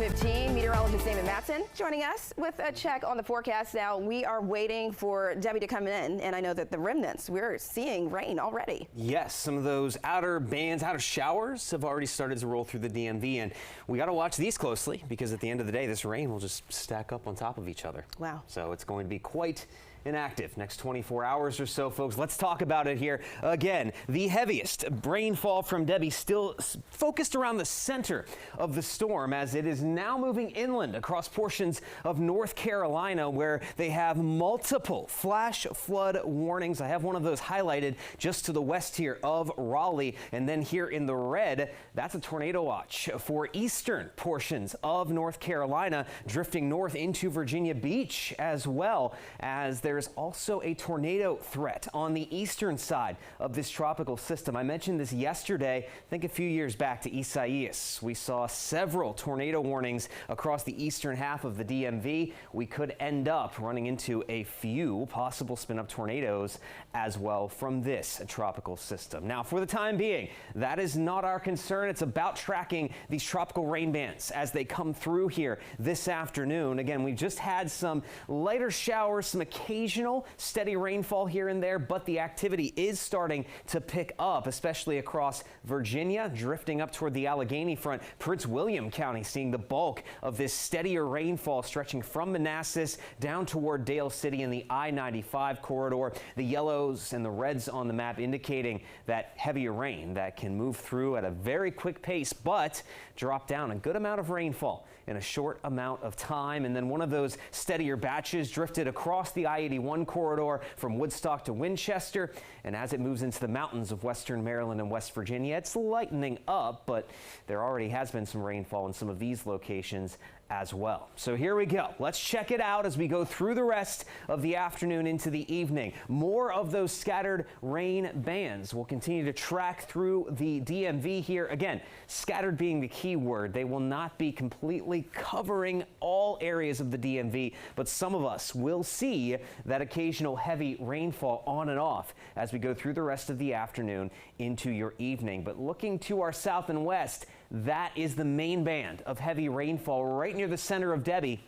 7:15. Meteorologist David Matson joining us with a check on the forecast. Now, we are waiting for Debbie to come in, and I know that the remnants, we're seeing rain already. Yes, some of those outer bands, outer showers have already started to roll through the DMV, and we got to watch these closely because at the end of the day, this rain will just stack up on top of each other. Wow. So it's going to be quite inactive next 24 hours or so, folks. Let's talk about it here. Again, the heaviest rainfall from Debbie still focused around the center of the storm as it is now moving inland across portions of North Carolina where they have multiple flash flood warnings. I have one of those highlighted just to the west here of Raleigh, and then here in the red, that's a tornado watch for eastern portions of North Carolina, drifting north into Virginia Beach, as well as there's also a tornado threat on the eastern side of this tropical system. I mentioned this yesterday. I think a few years back to Isaias, we saw several tornado warnings across the eastern half of the DMV. We could end up running into a few possible spin-up tornadoes as well from this tropical system. Now, for the time being, that is not our concern. It's about tracking these tropical rain bands as they come through here this afternoon. Again, we've just had some lighter showers, some occasional steady rainfall here and there, but the activity is starting to pick up, especially across Virginia, drifting up toward the Allegheny front. Prince William County seeing the bulk of this steadier rainfall stretching from Manassas down toward Dale City in the I-95 corridor. The yellows and the reds on the map indicating that heavier rain that can move through at a very quick pace, but drop down a good amount of rainfall in a short amount of time. And then one of those steadier batches drifted across the I-81 corridor from Woodstock to Winchester. And as it moves into the mountains of western Maryland and West Virginia, it's lightening up, but there already has been some rainfall in some of these locations as well. So here we go. Let's check it out as we go through the rest of the afternoon into the evening. More of those scattered rain bands will continue to track through the DMV here. Again, scattered being the key word. They will not be completely covering all areas of the DMV, but some of us will see that occasional heavy rainfall on and off as we go through the rest of the afternoon into your evening. But looking to our south and west, that is the main band of heavy rainfall right near the center of Debbie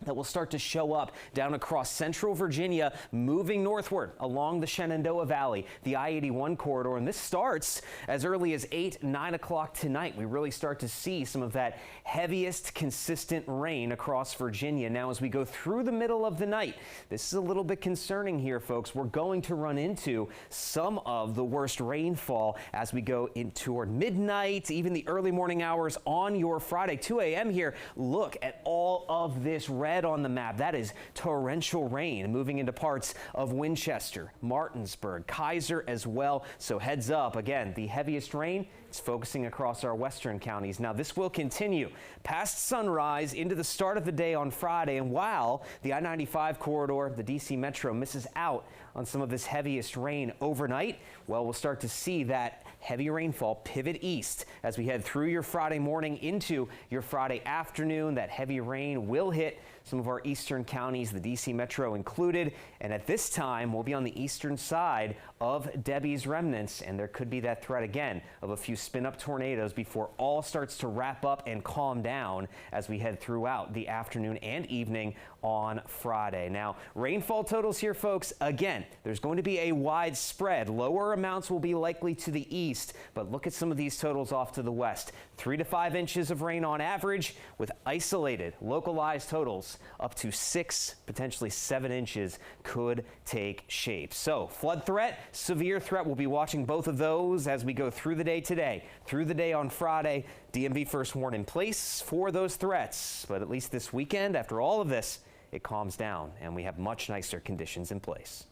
that will start to show up down across central Virginia, moving northward along the Shenandoah Valley, the I-81 corridor. And this starts as early as 8, 9 o'clock tonight. We really start to see some of that heaviest consistent rain across Virginia. Now, as we go through the middle of the night, this is a little bit concerning here, folks. We're going to run into some of the worst rainfall as we go in toward midnight, even the early morning hours on your Friday, 2 a.m. here. Look at all of this red on the map. That is torrential rain moving into parts of Winchester, Martinsburg, Kaiser as well. So heads up, again, the heaviest rain is focusing across our western counties. Now, this will continue past sunrise into the start of the day on Friday. And while the I-95 corridor, the DC Metro, misses out on some of this heaviest rain overnight, well, we'll start to see that heavy rainfall pivot east as we head through your Friday morning into your Friday afternoon. That heavy rain will hit some of our eastern counties, the DC Metro included. And at this time, we'll be on the eastern side of Debbie's remnants, and there could be that threat again of a few spin-up tornadoes before all starts to wrap up and calm down as we head throughout the afternoon and evening on Friday. Now, rainfall totals here, folks. Again, there's going to be a wide spread. Lower amounts will be likely to the east, but look at some of these totals off to the west. 3 to 5 inches of rain on average, with isolated, localized totals up to 6, potentially 7 inches could take shape. So flood threat, severe threat, we'll be watching both of those as we go through the day today, through the day on Friday. DMV first warn in place for those threats, but at least this weekend, after all of this, it calms down and we have much nicer conditions in place.